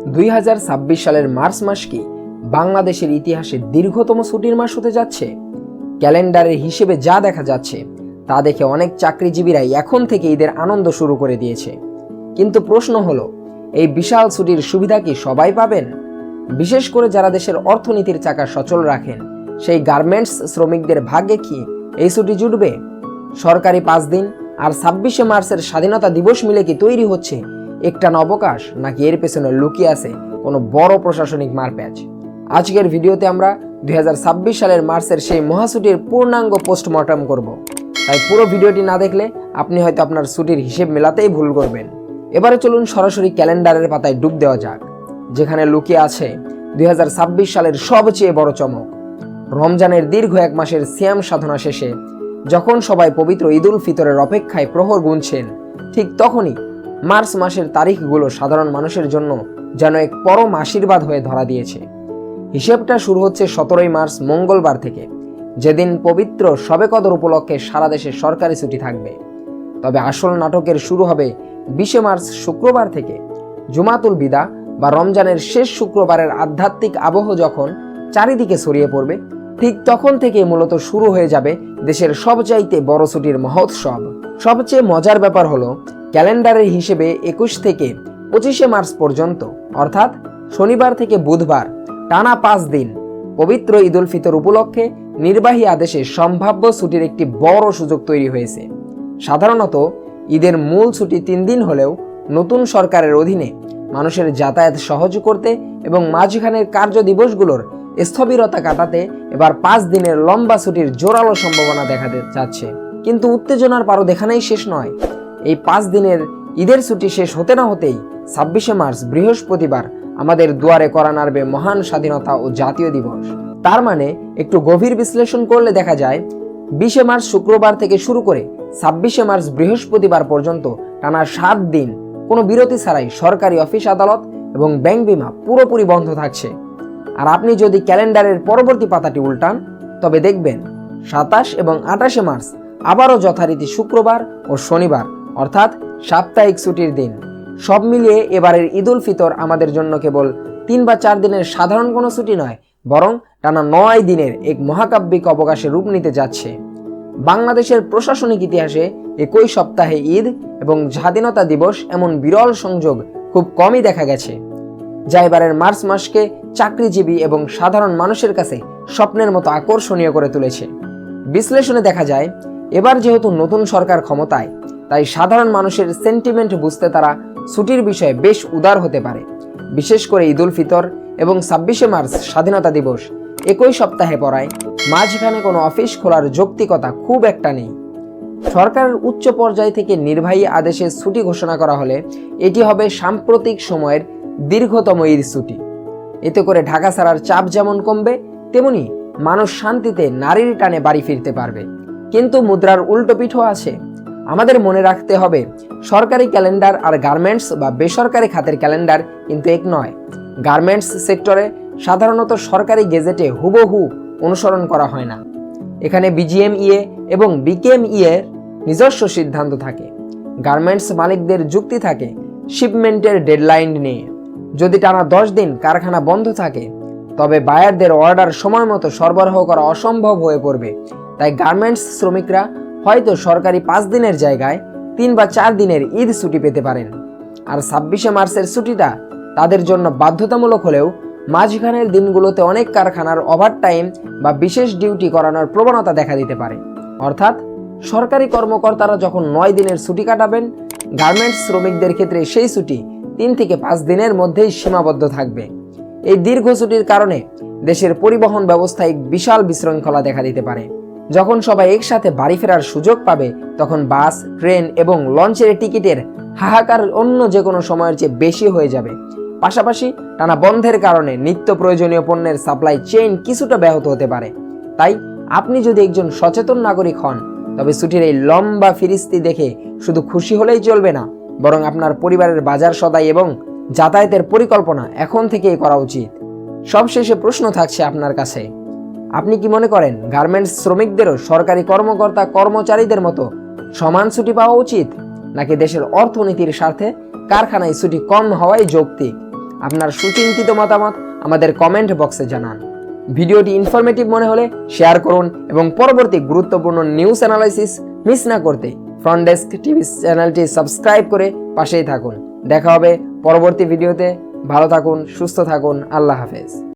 2026 সালের মার্চ মাস কি বাংলাদেশের ইতিহাসে দীর্ঘতম ছুটির মাস হতে যাচ্ছে? ক্যালেন্ডারের হিসেবে যা দেখা যাচ্ছে তা দেখে অনেক চাকরিজীবীরাই এখন থেকে ঈদের আনন্দ শুরু করে দিয়েছে। কিন্তু প্রশ্ন হলো, এই বিশাল ছুটির সুবিধা কি সবাই পাবেন? বিশেষ করে যারা দেশের অর্থনীতির চাকা সচল রাখেন, সেই গার্মেন্টস শ্রমিকদের ভাগ্যে কি এই ছুটি জুটবে? সরকারি 5 দিন আর 26শে মার্চের স্বাধীনতা দিবস মিলে কি তৈরি হচ্ছে একটা অবকাশ, নাকি এর পেছনে লুকিয়ে আছে কোনো বড় প্রশাসনিক মারপ্যাচ? আজকের ভিডিওতে আমরা 2026 সালের মার্চের সেই মহাছুটির পূর্ণাঙ্গ পোস্টমর্টম করব। তাই পুরো ভিডিওটি না দেখলে আপনি হয়তো আপনার ছুটির হিসেব মেলাতেই ভুল করবেন। এবারে চলুন সরাসরি ক্যালেন্ডারের পাতায় ডুব দেওয়া যাক, যেখানে লুকিয়ে আছে 2026 সালের সবচেয়ে বড় চমক। রমজানের দীর্ঘ 1 মাসের সিয়াম সাধনা শেষে যখন সবাই পবিত্র ঈদ উল ফিতরের অপেক্ষায় প্রহর গুনছেন, ঠিক তখনই মার্চ মাসের তারিখগুলো সাধারণ মানুষের জন্য যেন এক পরম আশীর্বাদ হয়ে ধরা দিয়েছে। হিসেবটা শুরু হচ্ছে 17ই মার্চ মঙ্গলবার থেকে, যেদিন পবিত্র শবে কদর উপলক্ষে সারা দেশে সরকারি ছুটি থাকবে। তবে আসল নাটকের শুরু হবে 20শে মার্চ শুক্রবার থেকে। জুমাতুল বিদা বা রমজানের শেষ শুক্রবারের আধ্যাত্মিক আবহ যখন চারিদিকে ছড়িয়ে পড়বে, ঠিক তখন থেকে মূলত শুরু হয়ে যাবে দেশের সবচাইতে বড় ছুটির মহোৎসব। সবচেয়ে মজার ব্যাপার হলো, ক্যালেন্ডারের হিসেবে 21 থেকে 25শে মার্চ পর্যন্ত, অর্থাৎ শনিবার থেকে বুধবার, টানা 5 দিন পবিত্র ঈদ উল ফিতর উপলক্ষে নির্বাহী আদেশে সম্ভাব্য ছুটির একটি বড় সুযোগ তৈরি হয়েছে। সাধারণত ঈদের মূল ছুটি 3 দিন হলেও নতুন সরকারের অধীনে মানুষের যাতায়াত সহজ করতে এবং মাঝখানের কার্য দিবসগুলোর স্থবিরতা কাটাতে এবার 5 দিনের লম্বা ছুটির জোরালো সম্ভাবনা দেখা যাচ্ছে। কিন্তু উত্তেজনার পারদ এখানেই শেষ নয়। এই 5 দিনের ঈদের ছুটি শেষ হতে না হতেই 26শে মার্চ বৃহস্পতিবার আমাদের দুয়ারে কড়া নাড়বে মহান স্বাধীনতা ও জাতীয় দিবস। তার মানে একটু গভীর বিশ্লেষণ করলে দেখা যায়, 20শে মার্চ শুক্রবার থেকে শুরু করে 26শে মার্চ বৃহস্পতিবার পর্যন্ত টানা 7 দিন কোনো বিরতি ছাড়াই সরকারি অফিস, আদালত এবং ব্যাংক বিমা পুরোপুরি বন্ধ থাকছে। আর আপনি যদি ক্যালেন্ডারের পরবর্তী পাতাটি উল্টান, তবে দেখবেন 27 এবং 28শে মার্চ আবারও যথারীতি শুক্রবার ও শনিবার, অর্থাৎ সাপ্তাহিক ছুটির দিন। সব মিলিয়ে এবারের ঈদ উল ফিতর আমাদের জন্য কেবল 3 বা 4 দিনের সাধারণ কোনো ছুটি নয়, বরং টানা 9 দিনের এক মহাকাব্যিক অবকাশে রূপ নিতে যাচ্ছে। বাংলাদেশের প্রশাসনিক ইতিহাসে একই সপ্তাহে ঈদ এবং স্বাধীনতা দিবস এমন বিরল সংযোগ খুব কমই দেখা গেছে, যা এবারের মার্চ মাসকে চাকরিজীবী এবং সাধারণ মানুষের কাছে স্বপ্নের মতো আকর্ষণীয় করে তুলেছে। বিশ্লেষণে দেখা যায়, এবার যেহেতু নতুন সরকার ক্ষমতায়, তাই সাধারণ মানুষের সেন্টিমেন্ট বুঝতে তারা ছুটির বিষয়ে বেশ উদার হতে পারে। বিশেষ করে ঈদ উল ফিতর এবং 26শে মার্চ স্বাধীনতা দিবস একই সপ্তাহে পড়ায় মাঝখানে কোনো অফিস খোলার যৌক্তিকতা খুব একটা নেই। সরকারের উচ্চ পর্যায় থেকে নির্বাহী আদেশে ছুটি ঘোষণা করা হলে এটি হবে সাম্প্রতিক সময়ের দীর্ঘতম ঈদ ছুটি। এতে করে ঢাকা ছাড়ার চাপ যেমন কমবে, তেমনি মানুষ শান্তিতে নারীর টানে বাড়ি ফিরতে পারবে। কিন্তু মুদ্রার উল্টো পিঠও আছে। আমাদের মনে রাখতে হবে, সরকারি ক্যালেন্ডার আর গার্মেন্টস বা বেসরকারি খাতের ক্যালেন্ডার কিন্তু এক নয়। গার্মেন্টস সেক্টরে সাধারণত সরকারি গেজেটে হুবহু অনুসরণ করা হয় না। এখানে বিজিএমইএ এবং বিকেএমইএ এর নিজস্ব সিদ্ধান্ত থাকে। গার্মেন্টস মালিকদের যুক্তি থাকে শিপমেন্টের ডেডলাইন নিয়ে। যদি টানা 10 দিন কারখানা বন্ধ থাকে, তবে বায়ারদের অর্ডার সময় মতো সরবরাহ করা অসম্ভব হয়ে পড়বে। তাই গার্মেন্টস শ্রমিকরা হয়তো সরকারি 5 দিনের জায়গায় 3 বা 4 দিনের ঈদ ছুটি পেতে পারেন। আর 26শে মার্চের ছুটিটা তাদের জন্য বাধ্যতামূলক হলেও মাঝখানের দিনগুলোতে অনেক কারখানার ওভারটাইম বা বিশেষ ডিউটি করানোর প্রবণতা দেখা দিতে পারে। অর্থাৎ সরকারি কর্মকর্তারা যখন 9 দিনের ছুটি কাটাবেন, গার্মেন্টস শ্রমিকদের ক্ষেত্রে সেই ছুটি 3 থেকে 5 দিনের মধ্যেই সীমাবদ্ধ থাকবে। এই দীর্ঘ ছুটির কারণে দেশের পরিবহন ব্যবস্থায় বিশাল বিশৃঙ্খলা দেখা দিতে পারে। যখন সবাই একসাথে বাড়ি ফেরার সুযোগ পাবে, তখন বাস, ট্রেন এবং লঞ্চের টিকিটের হাহাকার অন্য যে কোনো সময়ের চেয়ে বেশি হয়ে যাবে। পাশাপাশি টানা বন্ধের কারণে নিত্য প্রয়োজনীয় পণ্যের সাপ্লাই চেইন কিছুটা ব্যাহত হতে পারে। তাই আপনি যদি একজন সচেতন নাগরিক হন, তবে ছুটির এই লম্বা ফিরিস্তি দেখে শুধু খুশি হলেই চলবে না, বরং আপনার পরিবারের বাজার সদাই এবং যাতায়াতের পরিকল্পনা এখন থেকেই করা উচিত। সবশেষে প্রশ্ন থাকছে আপনার কাছে, আপনি কি মনে করেন গার্মেন্টস শ্রমিকদেরও সরকারি কর্মকর্তা কর্মচারীদের মতো সমান ছুটি পাওয়া উচিত, নাকি দেশের অর্থনীতির স্বার্থে কারখানায় ছুটি কম হওয়াই যৌক্তিক? আপনার সুচিন্তিত মতামত আমাদের কমেন্ট বক্সে জানান। ভিডিওটি ইনফরমেটিভ মনে হলে শেয়ার করুন এবং পরবর্তী গুরুত্বপূর্ণ নিউজ অ্যানালাইসিস মিস না করতে ফ্রন্ট ডেস্ক টিভি চ্যানেলটি সাবস্ক্রাইব করে পাশেই থাকুন। দেখা হবে পরবর্তী ভিডিওতে। ভালো থাকুন, সুস্থ থাকুন, আল্লাহ হাফেজ।